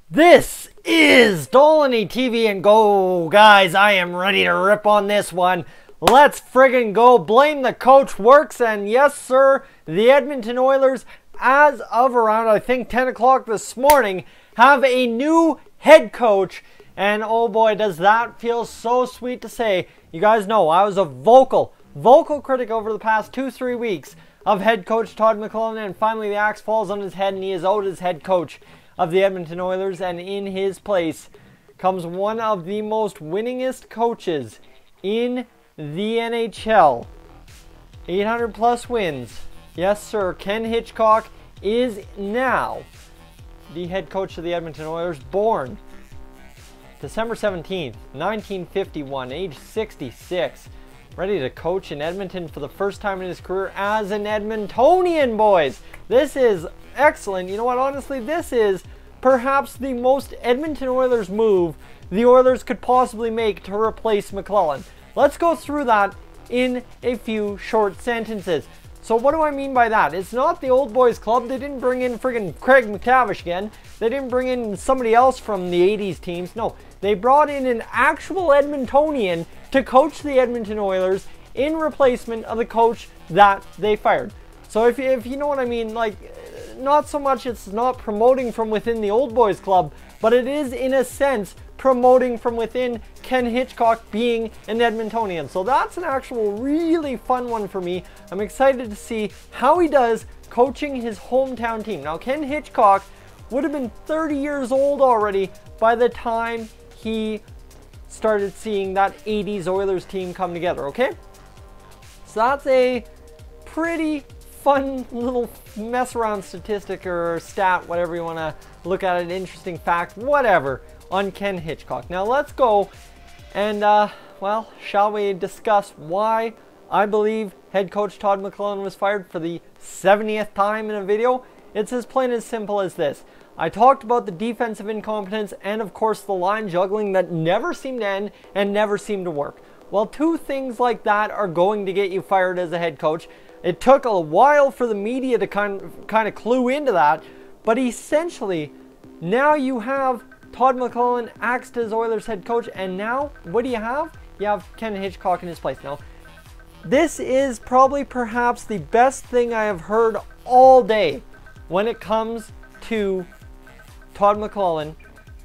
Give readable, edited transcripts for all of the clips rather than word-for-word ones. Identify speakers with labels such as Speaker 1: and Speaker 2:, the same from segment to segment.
Speaker 1: This is Dolany TV and go, guys. I am ready to rip on this one. Let's friggin' go. Blame the coach works, and yes, sir, the Edmonton Oilers, as of around, I think, 10 o'clock this morning, have a new head coach. And oh boy, does that feel so sweet to say. You guys know I was a vocal critic over the past 2-3 weeks of head coach Todd McLellan, and finally the axe falls on his head and he is out as head coach of the Edmonton Oilers, and in his place comes one of the most winningest coaches in the NHL. 800 plus wins. Yes, sir. Ken Hitchcock is now the head coach of the Edmonton Oilers, born December 17th, 1951, age 66. Ready to coach in Edmonton for the first time in his career as an Edmontonian, boys. This is excellent. You know what? Honestly, this is perhaps the most Edmonton Oilers move the Oilers could possibly make to replace McLellan. Let's go through that in a few short sentences. So what do I mean by that? It's not the old boys club. They didn't bring in friggin' Craig McTavish again. They didn't bring in somebody else from the 80s teams. No, they brought in an actual Edmontonian to coach the Edmonton Oilers in replacement of the coach that they fired. So if you know what I mean, like, not so much it's not promoting from within the old boys club, but it is in a sense promoting from within Ken Hitchcock being an Edmontonian. So that's an actual really fun one for me. I'm excited to see how he does coaching his hometown team. Now, Ken Hitchcock would have been 30 years old already by the time he started seeing that 80s Oilers team come together, okay? So that's a pretty fun little mess around statistic or stat, whatever you want to look at it, interesting fact, whatever, on Ken Hitchcock. Now let's go and, well, shall we discuss why I believe head coach Todd McLellan was fired for the 70th time in a video? It's as plain as simple as this. I talked about the defensive incompetence and, of course, the line juggling that never seemed to end and never seemed to work. Well, two things like that are going to get you fired as a head coach. It took a while for the media to kind of clue into that, but essentially, now you have Todd McLellan axed as Oilers head coach, and now, what do you have? You have Ken Hitchcock in his place. Now, this is probably perhaps the best thing I have heard all day when it comes to Todd McLellan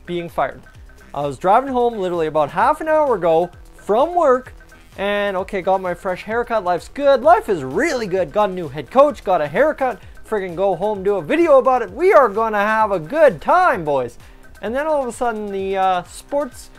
Speaker 1: being fired. I was driving home literally about half an hour ago from work, and okay, got my fresh haircut. Life's good. Life is really good. Got a new head coach, got a haircut, friggin' go home, do a video about it. We are gonna have a good time, boys. And then all of a sudden the sports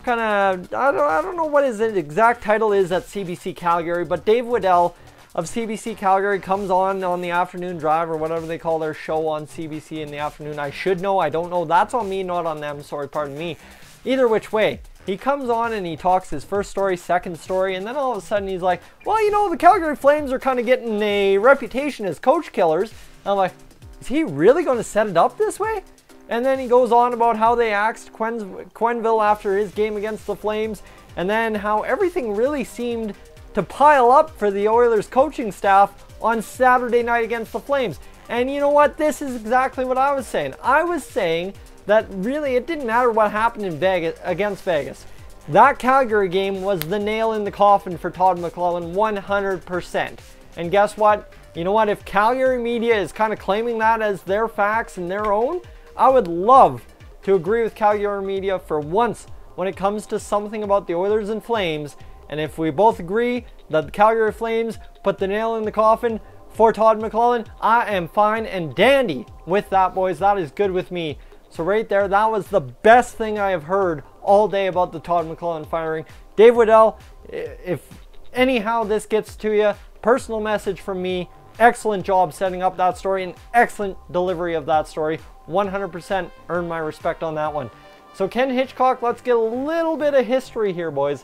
Speaker 1: kind of, I don't know what his exact title is at CBC Calgary, but Dave Waddell of CBC Calgary comes on the afternoon drive, or whatever they call their show on CBC in the afternoon. I should know, I don't know. That's on me, not on them. Sorry, pardon me. Either which way, he comes on and he talks his first story, second story, and then all of a sudden he's like, well, you know, the Calgary Flames are kind of getting a reputation as coach killers. And I'm like, is he really going to set it up this way? And then he goes on about how they axed Quenneville after his game against the Flames, and then how everything really seemed to pile up for the Oilers coaching staff on Saturday night against the Flames. And you know what? This is exactly what I was saying. I was saying that really it didn't matter what happened in Vegas against Vegas. That Calgary game was the nail in the coffin for Todd McLellan 100%. And guess what? You know what? If Calgary media is kind of claiming that as their facts and their own, I would love to agree with Calgary media for once when it comes to something about the Oilers and Flames. And if we both agree that the Calgary Flames put the nail in the coffin for Todd McLellan, I am fine and dandy with that, boys. That is good with me. So right there, that was the best thing I have heard all day about the Todd McLellan firing. Dave Waddell, if anyhow this gets to you, personal message from me. Excellent job setting up that story and excellent delivery of that story. 100% earned my respect on that one. So Ken Hitchcock, let's get a little bit of history here, boys.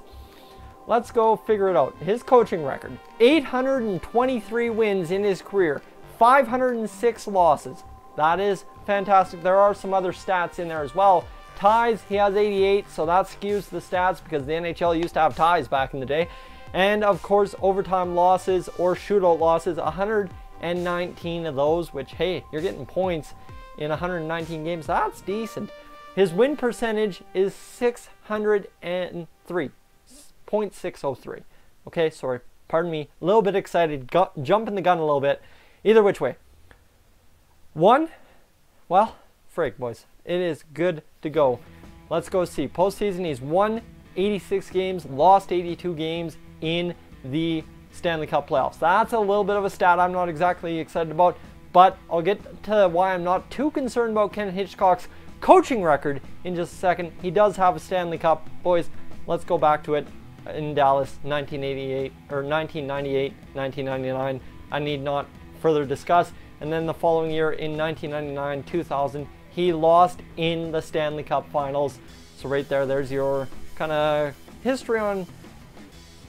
Speaker 1: Let's go figure it out. His coaching record, 823 wins in his career, 506 losses. That is fantastic. There are some other stats in there as well. Ties, he has 88, so that skews the stats because the NHL used to have ties back in the day. And of course, overtime losses or shootout losses, 119 of those, which, hey, you're getting points in 119 games. That's decent. His win percentage is 603.603. Okay, sorry, pardon me, a little bit excited, jumping the gun a little bit. Either which way. Well, frig, boys. It is good to go. Let's go see. Postseason, he's won 86 games, lost 82 games in the Stanley Cup playoffs. That's a little bit of a stat I'm not exactly excited about, but I'll get to why I'm not too concerned about Ken Hitchcock's coaching record in just a second. He does have a Stanley Cup. Boys, let's go back to it. In Dallas, 1988, or 1998, 1999. I need not further discuss. And then the following year in 1999, 2000, he lost in the Stanley Cup Finals. So right there, there's your kind of history on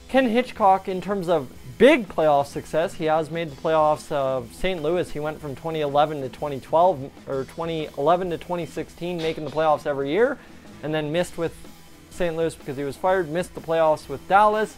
Speaker 1: Ken Hitchcock in terms of big playoff success. He has made the playoffs of St. Louis. He went from 2011 to 2012, or 2011 to 2016, making the playoffs every year, and then missed with St. Louis because he was fired, missed the playoffs with Dallas,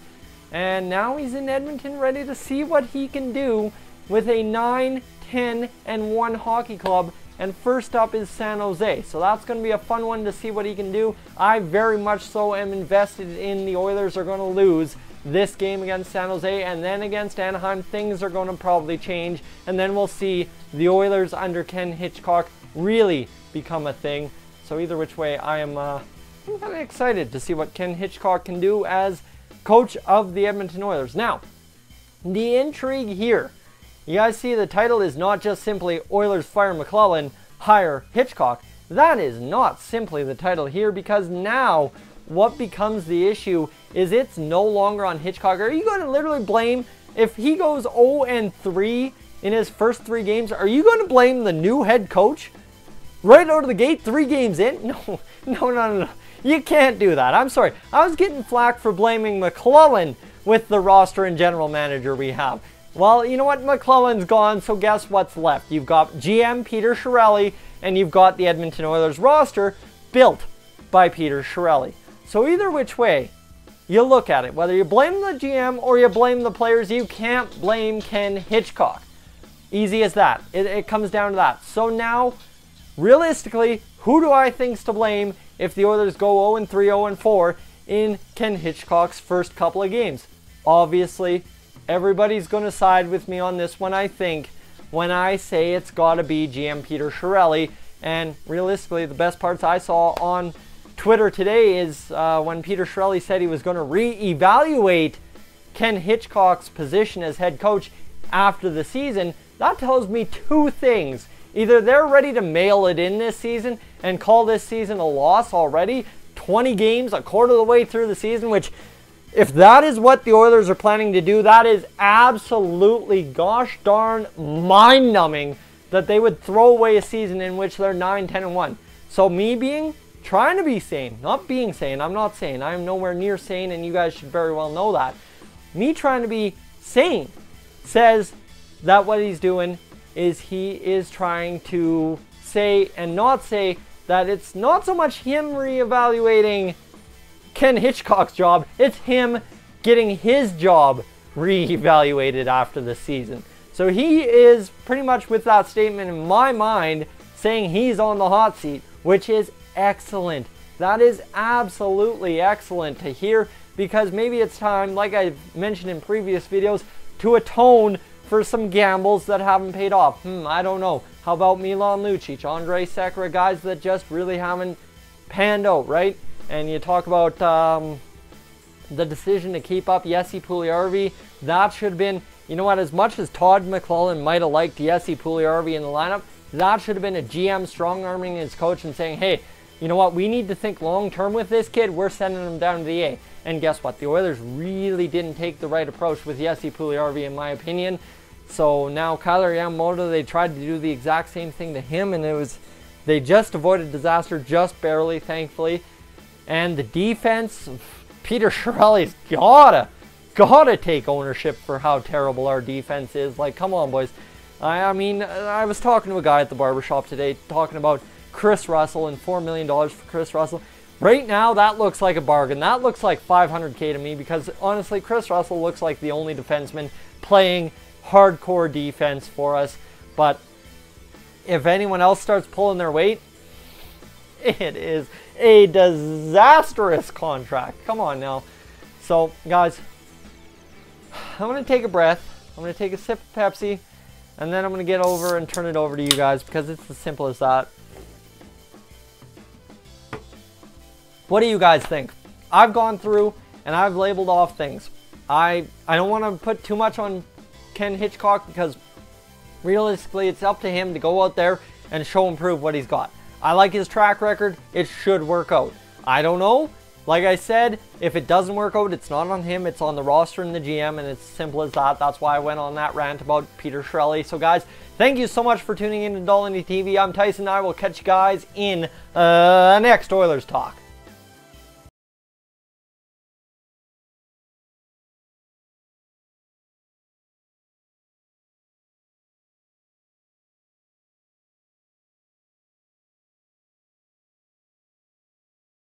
Speaker 1: and now he's in Edmonton ready to see what he can do with a 9-10-1 hockey club. And first up is San Jose. So that's going to be a fun one to see what he can do. I very much so am invested in the Oilers are going to lose this game against San Jose, and then against Anaheim things are going to probably change, and then we'll see the Oilers under Ken Hitchcock really become a thing. So either which way, I'm kind of excited to see what Ken Hitchcock can do as coach of the Edmonton Oilers. Now, the intrigue here. You guys see the title is not just simply Oilers fire McLellan, hire Hitchcock. That is not simply the title here, because now what becomes the issue is it's no longer on Hitchcock. Are you going to literally blame, if he goes 0-3 in his first 3 games, are you going to blame the new head coach? Right out of the gate, 3 games in? No. You can't do that. I'm sorry. I was getting flack for blaming McLellan with the roster and general manager we have. Well, you know what? McClellan's gone, so guess what's left? You've got GM Peter Chiarelli, and you've got the Edmonton Oilers roster built by Peter Chiarelli. So either which way you look at it, whether you blame the GM or you blame the players, you can't blame Ken Hitchcock. Easy as that. It comes down to that. So now, realistically, who do I think's to blame if the Oilers go 0-3, 0-4 in Ken Hitchcock's first couple of games? Obviously, everybody's going to side with me on this one, I think, when I say it's got to be GM Peter Chiarelli. And realistically, the best parts I saw on Twitter today is when Peter Chiarelli said he was going to reevaluate Ken Hitchcock's position as head coach after the season. That tells me 2 things. Either they're ready to mail it in this season and call this season a loss already, 20 games, a quarter of the way through the season, which, if that is what the Oilers are planning to do, that is absolutely gosh darn mind-numbing that they would throw away a season in which they're 9-10-1. So me trying to be sane, not being sane, I'm not sane, I'm nowhere near sane, and you guys should very well know that. Me trying to be sane says that what he's doing is he is trying to say and not say that it's not so much him reevaluating Ken Hitchcock's job, it's him getting his job reevaluated after the season. So he is pretty much, with that statement in my mind, saying he's on the hot seat, which is excellent. That is absolutely excellent to hear, because maybe it's time, like I mentioned in previous videos, to atone for some gambles that haven't paid off. I don't know. How about Milan Lucic, Andrei Sekera, guys that just really haven't panned out, right? And you talk about the decision to keep up Jesse Puljujarvi. That should have been, you know what, as much as Todd McLellan might have liked Jesse Puljujarvi in the lineup, that should have been a GM strong-arming his coach and saying, hey, you know what, we need to think long-term with this kid. We're sending him down to the A. And guess what? The Oilers really didn't take the right approach with Jesse Puljujarvi, in my opinion. So now Kyler Yamamoto, they tried to do the exact same thing to him, and they just avoided disaster, just barely, thankfully. And the defense, Peter Chiarelli's gotta take ownership for how terrible our defense is. Like, come on, boys. I mean, I was talking to a guy at the barbershop today, talking about Chris Russell and $4 million for Chris Russell. Right now, that looks like a bargain. That looks like $500K to me, because honestly, Chris Russell looks like the only defenseman playing hardcore defense for us. But if anyone else starts pulling their weight, It is a disastrous contract. Come on now. So, guys, I'm going to take a breath. I'm going to take a sip of Pepsi. And then I'm going to get over and turn it over to you guys because it's as simple as that. What do you guys think? I've gone through and I've labeled off things. I don't want to put too much on Ken Hitchcock because realistically it's up to him to go out there and show and prove what he's got. I like his track record. It should work out. I don't know. Like I said, if it doesn't work out, it's not on him. It's on the roster and the GM, and it's simple as that. That's why I went on that rant about Peter Chiarelli. So, guys, thank you so much for tuning in to Dolany TV. I'm Tyson, and I will catch you guys in next Oilers Talk.